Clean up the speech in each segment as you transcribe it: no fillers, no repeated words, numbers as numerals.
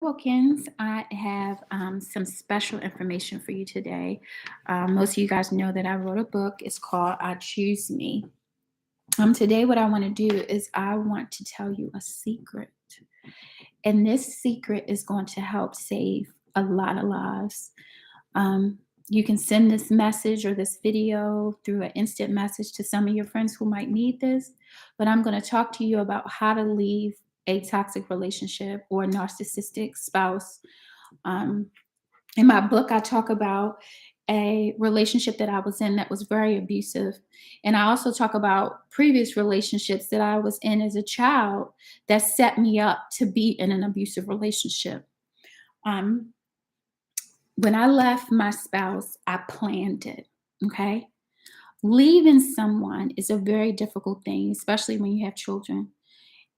Wilkins, I have some special information for you today. Most of you guys know that I wrote a book. It's called I Choose Me. Today, what I want to do is I want to tell you a secret. And this secret is going to help save a lot of lives. Um, you can send this message or this video through an instant message to some of your friends who might need this. But I'm going to talk to you about how to leave a toxic relationship or a narcissistic spouse. Um, in my book, I talk about a relationship that I was in that was very abusive. And I also talk about previous relationships that I was in as a child that set me up to be in an abusive relationship. Um, when I left my spouse, I planned it. Okay. Leaving someone is a very difficult thing, especially when you have children.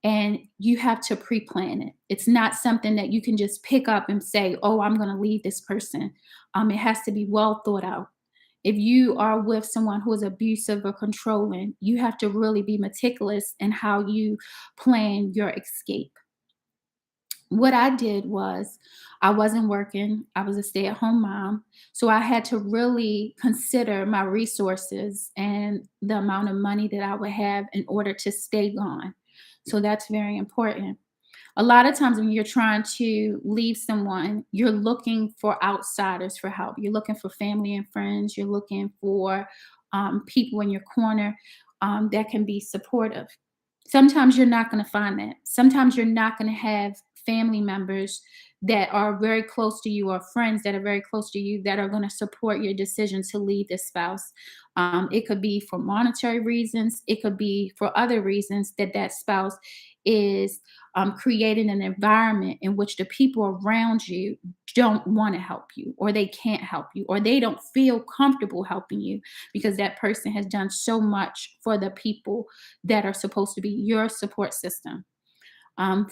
And you have to pre plan it. It's not something that you can just pick up and say, oh, I'm going to leave this person. It has to be well thought out. If you are with someone who is abusive or controlling, you have to really be meticulous in how you plan your escape. What I did was I wasn't working. I was a stay-at-home mom. So I had to really consider my resources and the amount of money that I would have in order to stay gone. So that's very important. A lot of times when you're trying to leave someone, you're looking for outsiders for help. You're looking for family and friends. You're looking for people in your corner that can be supportive. Sometimes you're not going to find that. Sometimes you're not going to have family members that are very close to you or friends that are very close to you that are going to support your decision to leave this spouse. It could be for monetary reasons, it could be for other reasons that that spouse is creating an environment in which the people around you don't want to help you, or they can't help you, or they don't feel comfortable helping you because that person has done so much for the people that are supposed to be your support system.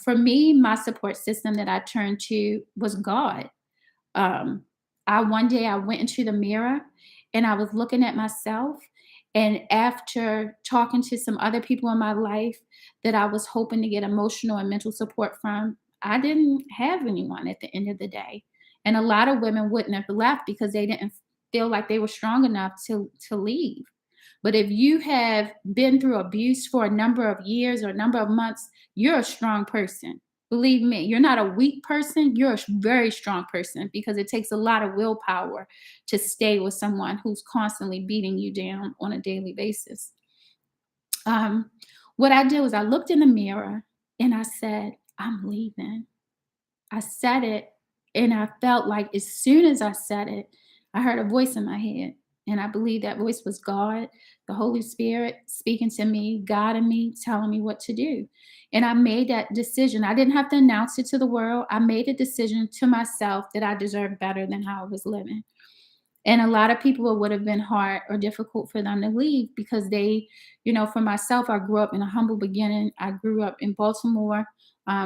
For me, my support system that I turned to was God. Um, I one day I went into the mirror and I was looking at myself. And after talking to some other people in my life that I was hoping to get emotional and mental support from, I didn't have anyone at the end of the day. And a lot of women wouldn't have left because they didn't feel like they were strong enough to leave. But if you have been through abuse for a number of years or a number of months, you're a strong person. Believe me, you're not a weak person. You're a very strong person because it takes a lot of willpower to stay with someone who's constantly beating you down on a daily basis. Um, what I did was I looked in the mirror and I said, I'm leaving. I said it, and I felt like as soon as I said it, I heard a voice in my head. And I believe that voice was God, the Holy Spirit speaking to me, guiding me, telling me what to do. And I made that decision. I didn't have to announce it to the world. I made a decision to myself that I deserved better than how I was living. And a lot of people, it would have been hard or difficult for them to leave because they, for myself, I grew up in a humble beginning. I grew up in Baltimore.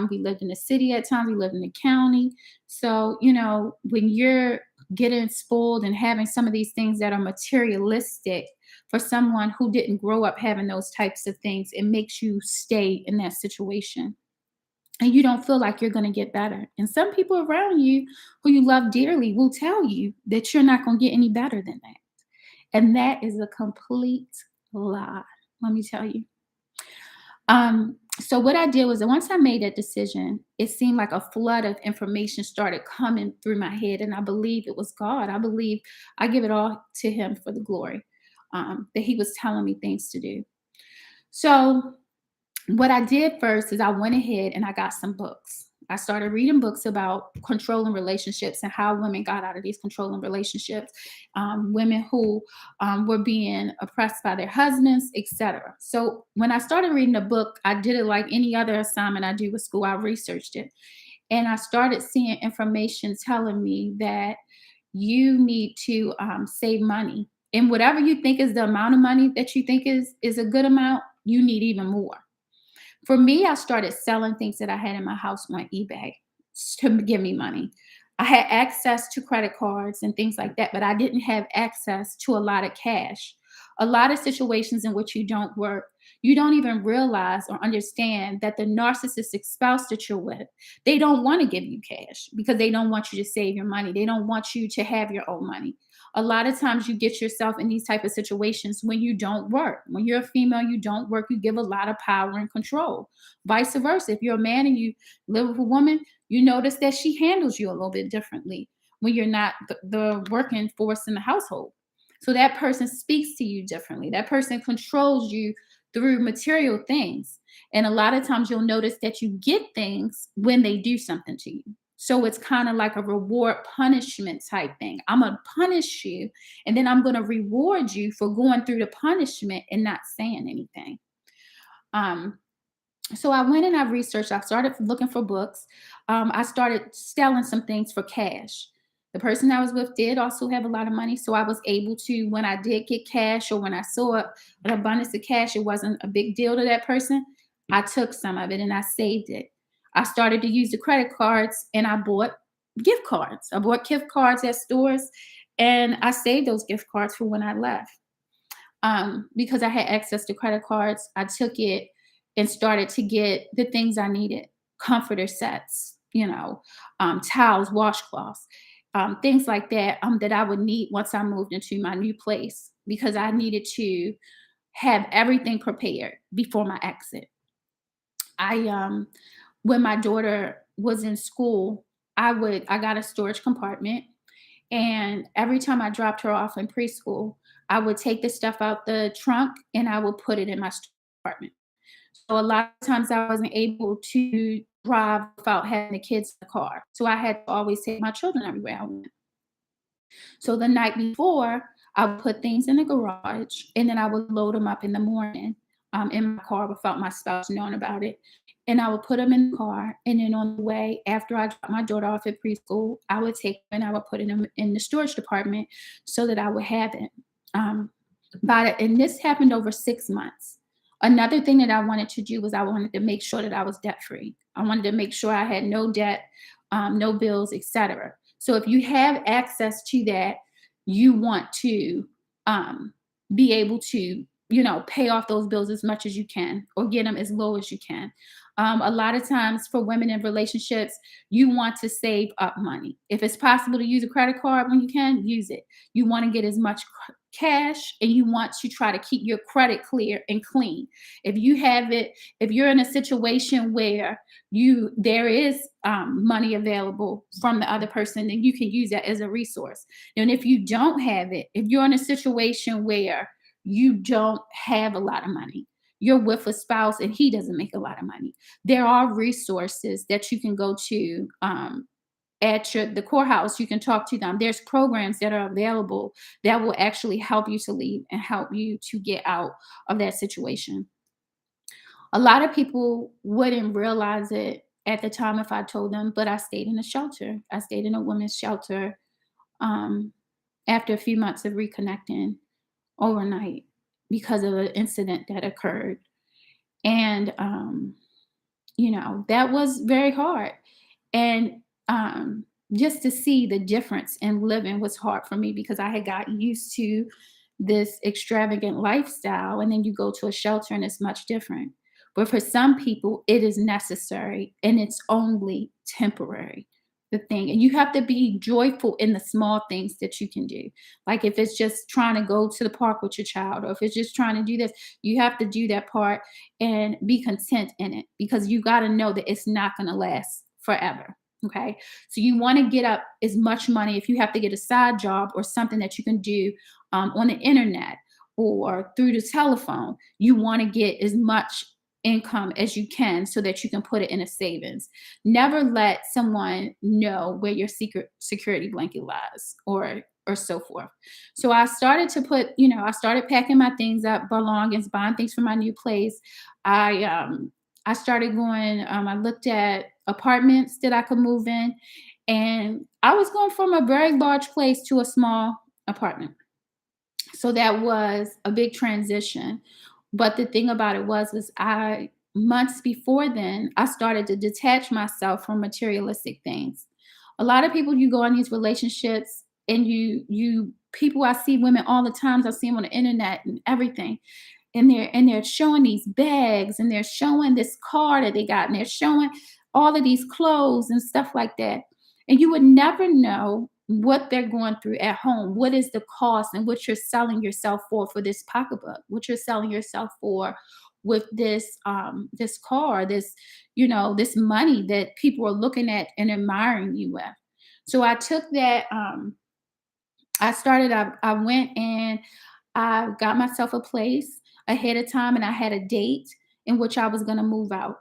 We lived in the city at times, we lived in the county. So, when you're getting spoiled and having some of these things that are materialistic for someone who didn't grow up having those types of things, it makes you stay in that situation and you don't feel like you're going to get better. And some people around you who you love dearly will tell you that you're not going to get any better than that. And that is a complete lie. Let me tell you. So what I did was that once I made that decision, it seemed like a flood of information started coming through my head. And I believe it was God. I believe I give it all to him for the glory. That he was telling me things to do. So what I did first is I went ahead and I got some books. I started reading books about controlling relationships and how women got out of these controlling relationships, women who were being oppressed by their husbands, etc. So when I started reading the book, I did it like any other assignment I do with school. I researched it, and I started seeing information telling me that you need to save money, and whatever you think is the amount of money that you think is a good amount, you need even more. For me, I started selling things that I had in my house on eBay to give me money. I had access to credit cards and things like that, but I didn't have access to a lot of cash. A lot of situations in which you don't work, You don't even realize or understand that the narcissistic spouse that you're with, they don't want to give you cash because they don't want you to save your money. They don't want you to have your own money. A lot of times you get yourself in these type of situations when you don't work. When you're a female, you don't work, you give a lot of power and control. Vice versa. If you're a man and you live with a woman, you notice that she handles you a little bit differently when you're not the working force in the household. So that person speaks to you differently. That person controls you through material things. And a lot of times you'll notice that you get things when they do something to you. So it's kind of like a reward punishment type thing. I'm going to punish you and then I'm going to reward you for going through the punishment and not saying anything. Um, so I went and I researched. I started looking for books. I started selling some things for cash. The person I was with did also have a lot of money, so I was able to, when I did get cash or when I saw an abundance of cash, it wasn't a big deal to that person. I took some of it and I saved it. I started to use the credit cards and I bought gift cards. I bought gift cards at stores and I saved those gift cards for when I left. Because I had access to credit cards, I took it and started to get the things I needed, comforter sets, towels, washcloths, things like that, that I would need once I moved into my new place because I needed to have everything prepared before my exit. When my daughter was in school, I got a storage compartment, and every time I dropped her off in preschool, I would take the stuff out the trunk and I would put it in my storage compartment. So a lot of times I wasn't able to drive without having the kids in the car. So I had to always take my children everywhere I went. So the night before, I would put things in the garage and then I would load them up in the morning in my car without my spouse knowing about it. And I would put them in the car. And then on the way, after I dropped my daughter off at preschool, I would take them and I would put them in the storage department so that I would have it. Um, and this happened over 6 months. Another thing that I wanted to do was I wanted to make sure that I was debt free. I wanted to make sure I had no debt, no bills, etc. So if you have access to that, you want to be able to, pay off those bills as much as you can or get them as low as you can. A lot of times for women in relationships, you want to save up money. If it's possible to use a credit card when you can, use it. You want to get as much cash and you want to try to keep your credit clear and clean. If you have it, if you're in a situation where there is money available from the other person, then you can use that as a resource. And if you don't have it, if you're in a situation where you don't have a lot of money, you're with a spouse and he doesn't make a lot of money, there are resources that you can go to at the courthouse. You can talk to them. There's programs that are available that will actually help you to leave and help you to get out of that situation. A lot of people wouldn't realize it at the time if I told them, but I stayed in a shelter. I stayed in a women's shelter um, after a few months of reconnecting overnight because of an incident that occurred. And, that was very hard. And just to see the difference in living was hard for me because I had gotten used to this extravagant lifestyle. And then you go to a shelter and it's much different. But for some people, it is necessary and it's only temporary. The thing, and you have to be joyful in the small things that you can do. Like if it's just trying to go to the park with your child, or if it's just trying to do this, you have to do that part and be content in it because you got to know that it's not going to last forever. Okay. So you want to get up as much money if you have to get a side job or something that you can do on the internet or through the telephone. You want to get as much income as you can so that you can put it in a savings. Never let someone know where your secret security blanket lies or so forth. So I started to I started packing my things up, belongings, buying things for my new place. I started going, I looked at apartments that I could move in, and I was going from a very large place to a small apartment. So that was a big transition. But the thing about it was I months before then, I started to detach myself from materialistic things. A lot of people, you go in these relationships and you people, I see women all the times, I see them on the internet and everything. and they're showing these bags, and they're showing this car that they got, and they're showing all of these clothes and stuff like that. And you would never know what they're going through at home. What is the cost and what you're selling yourself for this pocketbook, what you're selling yourself for with this car, this money that people are looking at and admiring you with. So I took that. I went and I got myself a place ahead of time, and I had a date in which I was going to move out,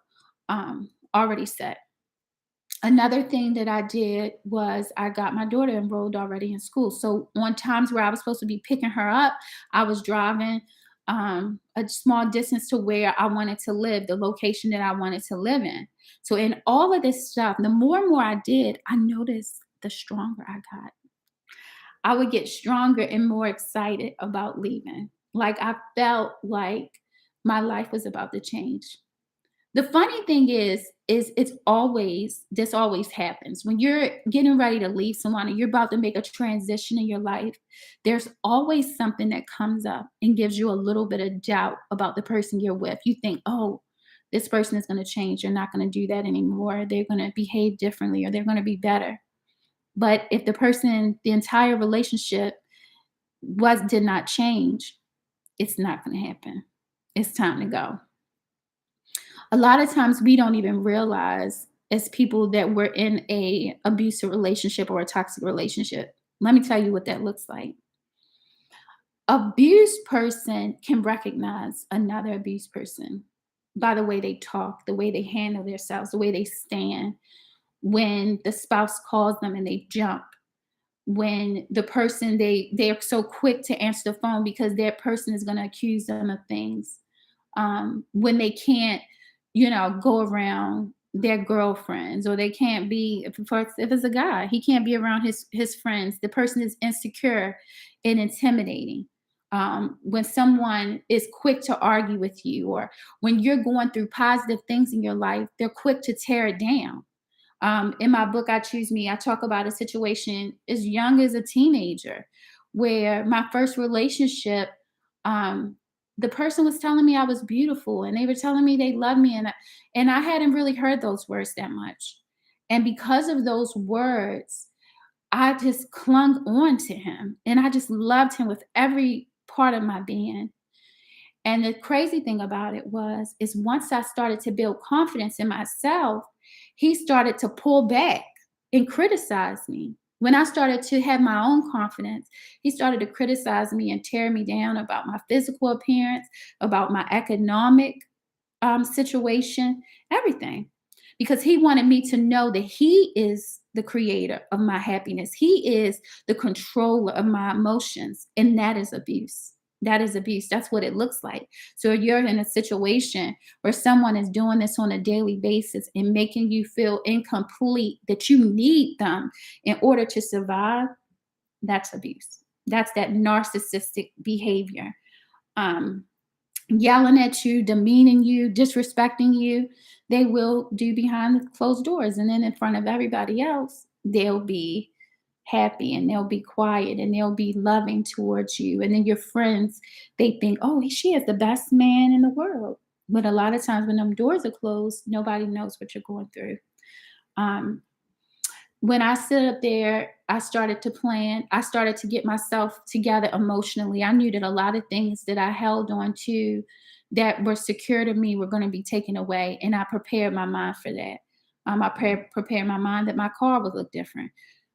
already set. Another thing that I did was I got my daughter enrolled already in school. So on times where I was supposed to be picking her up, I was driving a small distance to where I wanted to live, the location that I wanted to live in. So in all of this stuff, the more and more I did, I noticed the stronger I got. I would get stronger and more excited about leaving. Like I felt like my life was about to change. The funny thing is it's always this always happens. When you're getting ready to leave someone and you're about to make a transition in your life, there's always something that comes up and gives you a little bit of doubt about the person you're with. You think, oh, this person is going to change. They're not going to do that anymore. They're going to behave differently, or they're going to be better. But if the entire relationship did not change, it's not going to happen. It's time to go. A lot of times we don't even realize as people that we're in a abusive relationship or a toxic relationship. Let me tell you what that looks like. Abused person can recognize another abused person by the way they talk, the way they handle themselves, the way they stand. When the spouse calls them and they jump, when the person they're so quick to answer the phone because that person is going to accuse them of things, when they can't go around their girlfriends, or they can't be, if it's a guy, he can't be around his friends. The person is insecure and intimidating. When someone is quick to argue with you, or when you're going through positive things in your life, they're quick to tear it down. In my book, I Choose Me, I talk about a situation as young as a teenager where my first relationship, um, the person was telling me I was beautiful, and they were telling me they loved me. And I hadn't really heard those words that much. And because of those words, I just clung on to him, and I just loved him with every part of my being. And the crazy thing about it is once I started to build confidence in myself, he started to pull back and criticize me. When I started to have my own confidence, he started to criticize me and tear me down about my physical appearance, about my economic situation, everything. Because he wanted me to know that he is the creator of my happiness. He is the controller of my emotions. And that is abuse. That is abuse. That's what it looks like. So you're in a situation where someone is doing this on a daily basis and making you feel incomplete, that you need them in order to survive. That's abuse. That's that narcissistic behavior. Um, Yelling at you, demeaning you, disrespecting you, they will do behind the closed doors. And then in front of everybody else, they'll be happy and they'll be quiet and they'll be loving towards you. And then your friends, they think, oh, she is the best man in the world. But a lot of times when them doors are closed, nobody knows what you're going through. Um, when I sit up there, I started to plan. I started to get myself together emotionally. I knew that a lot of things that I held on to that were secure to me were going to be taken away. And I prepared my mind for that. Prepared my mind that my car would look different.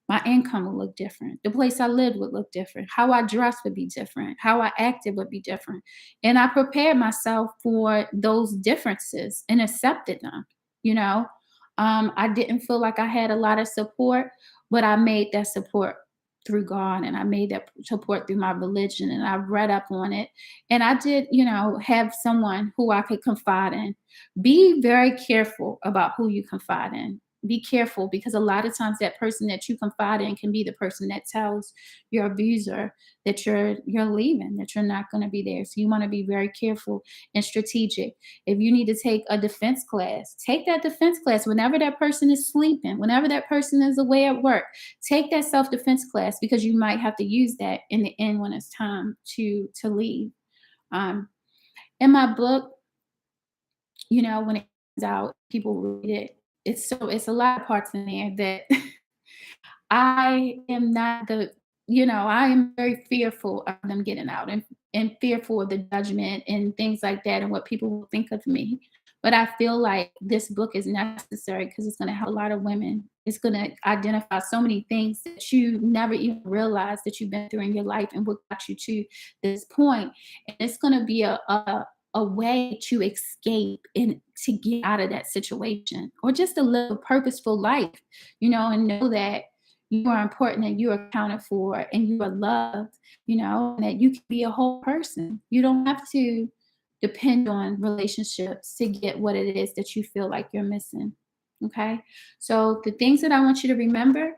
My income would look different. The place I lived would look different. How I dressed would be different. How I acted would be different. And I prepared myself for those differences and accepted them, you know. I didn't feel like I had a lot of support, but I made that support through God, and I made that support through my religion, and I read up on it. And I did, have someone who I could confide in. Be very careful about who you confide in. Be careful, because a lot of times that person that you confide in can be the person that tells your abuser that you're leaving, that you're not going to be there. So you want to be very careful and strategic. If you need to take a defense class, take that defense class whenever that person is sleeping, whenever that person is away at work. Take that self-defense class, because you might have to use that in the end when it's time to leave. Um, In my book, when it comes out, people read it. It's a lot of parts in there that I am not I am very fearful of them getting out and fearful of the judgment and things like that and what people will think of me. But I feel like this book is necessary because it's going to help a lot of women. It's going to identify so many things that you never even realized that you've been through in your life and what got you to this point. And it's going to be a way to escape and to get out of that situation or just to live a purposeful life, and know that you are important and you are accounted for and you are loved, and that you can be a whole person. You don't have to depend on relationships to get what it is that you feel like you're missing. Okay. So the things that I want you to remember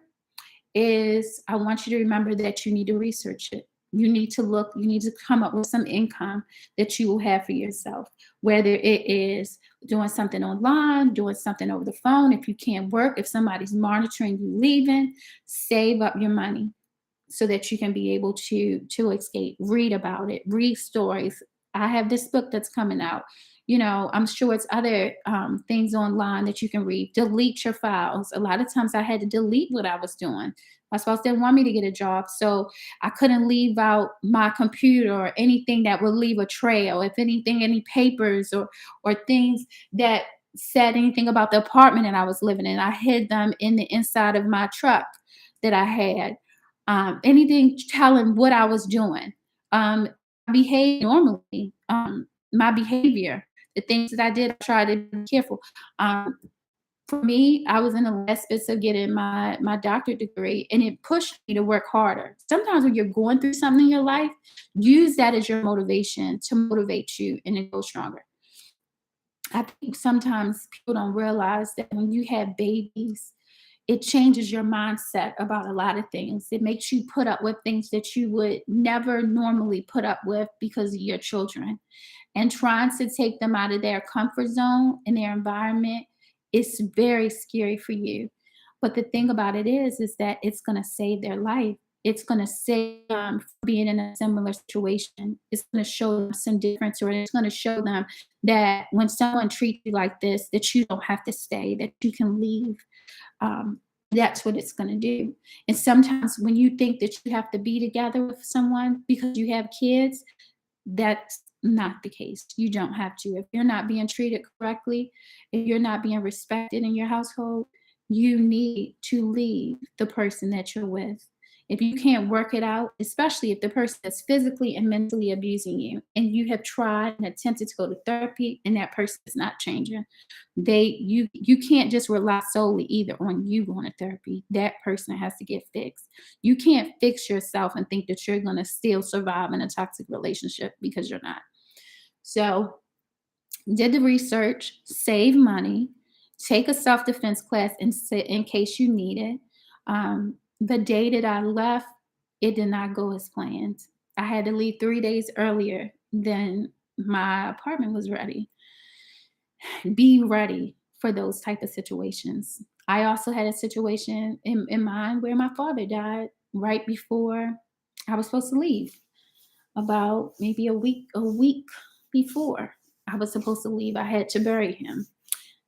is I want you to remember that you need to research it. You need to come up with some income that you will have for yourself, whether it is doing something online, doing something over the phone. If you can't work, if somebody's monitoring you leaving, save up your money so that you can be able to escape. Read about it, read stories. I have this book that's coming out. I'm sure it's other things online that you can read. Delete your files. A lot of times I had to delete what I was doing. My spouse didn't want me to get a job, so I couldn't leave out my computer or anything that would leave a trail. If anything, any papers or things that said anything about the apartment that I was living in, I hid them in the inside of my truck that I had. Anything telling what I was doing. Behave normally. My behavior, the things that I did, I tried to be careful. For me, I was in the last bits of getting my doctorate degree, and it pushed me to work harder. Sometimes when you're going through something in your life, use that as your motivation to motivate you and to go stronger. I think sometimes people don't realize that when you have babies, it changes your mindset about a lot of things. It makes you put up with things that you would never normally put up with because of your children. And trying to take them out of their comfort zone and their environment is very scary for you. But the thing about it is that it's going to save their life. It's going to save them from being in a similar situation. It's going to show them some difference, or it's going to show them that when someone treats you like this, that you don't have to stay, that you can leave. um, that's what it's going to do. And sometimes when you think that you have to be together with someone because you have kids, that's not the case. You don't have to. If you're not being treated correctly, if you're not being respected in your household, you need to leave the person that you're with. If you can't work it out, especially if the person is physically and mentally abusing you, and you have tried and attempted to go to therapy and that person is not changing, you can't just rely solely either on you going to therapy. That person has to get fixed. You can't fix yourself and think that you're going to still survive in a toxic relationship, because you're not. So, did the research, save money, take a self-defense class and sit in case you need it. The day that I left, it did not go as planned. I had to leave 3 days earlier than my apartment was ready. Be ready for those type of situations. I also had a situation in mind where my father died right before I was supposed to leave. About maybe a week before I was supposed to leave, I had to bury him.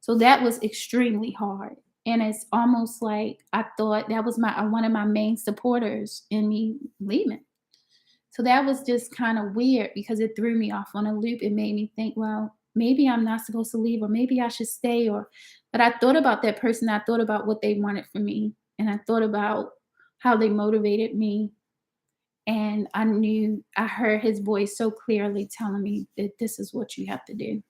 So that was extremely hard. And it's almost like I thought that was my one of my main supporters in me leaving. So that was just kind of weird because it threw me off on a loop. It made me think, well, maybe I'm not supposed to leave, or maybe I should stay. But I thought about that person. I thought about what they wanted from me. And I thought about how they motivated me. And I heard his voice so clearly telling me that this is what you have to do.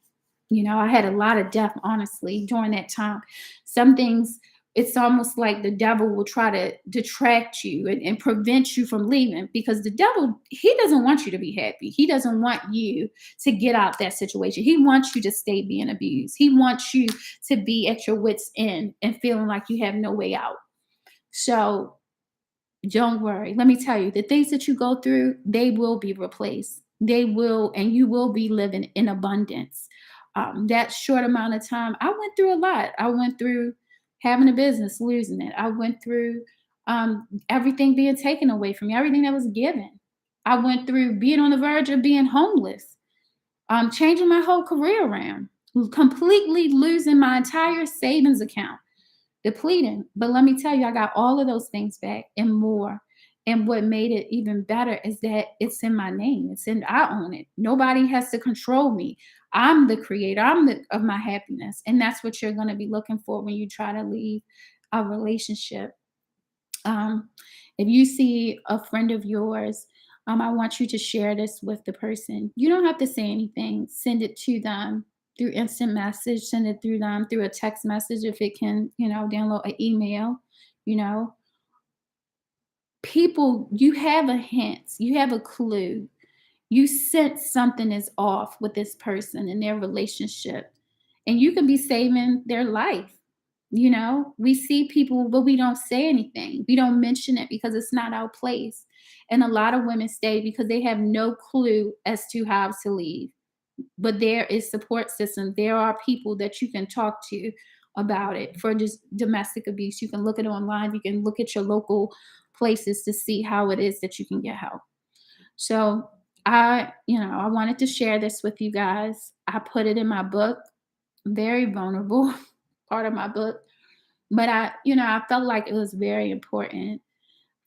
I had a lot of death, honestly, during that time. Some things, it's almost like the devil will try to detract you and prevent you from leaving, because the devil, he doesn't want you to be happy. He doesn't want you to get out that situation. He wants you to stay being abused. He wants you to be at your wits' end and feeling like you have no way out. So don't worry. Let me tell you, the things that you go through, they will be replaced. They will, and you will be living in abundance. That short amount of time, I went through a lot. I went through having a business, losing it. I went through everything being taken away from me, everything that was given. I went through being on the verge of being homeless. changing my whole career around, completely losing my entire savings account, depleting. But let me tell you, I got all of those things back and more. And what made it even better is that it's in my name. It's in I own it. Nobody has to control me. I'm the creator. I'm the of my happiness. And that's what you're going to be looking for when you try to leave a relationship. Um, if you see a friend of yours, I want you to share this with the person. You don't have to say anything. Send it to them through instant message. Send it through them through a text message if it can, download an email. You know, people, you have a hint, you have a clue, you sense something is off with this person and their relationship, and you can be saving their life. We see people, but we don't say anything. We don't mention it because it's not our place. And a lot of women stay because they have no clue as to how to leave. But there is support system. There are people that you can talk to about it for just domestic abuse. You can look it online. You can look at your local places to see how it is that you can get help. So I wanted to share this with you guys. I put it in my book, very vulnerable part of my book. But I felt like it was very important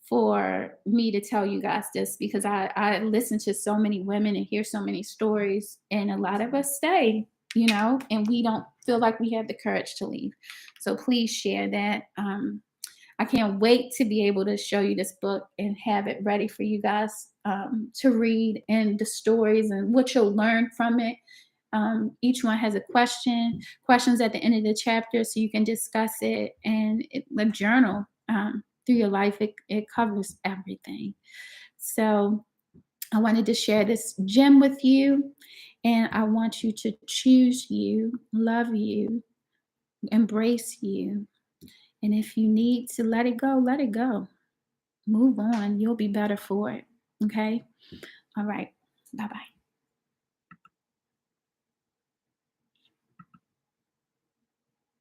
for me to tell you guys this because I listen to so many women and hear so many stories, and a lot of us stay, and we don't feel like we have the courage to leave. So please share that. I can't wait to be able to show you this book and have it ready for you guys to read, and the stories and what you'll learn from it. Each one has a questions at the end of the chapter, so you can discuss it and a journal through your life. It covers everything. So I wanted to share this gem with you, and I want you to choose you, love you, embrace you. And if you need to let it go, let it go. Move on. You'll be better for it. Okay. All right. Bye bye.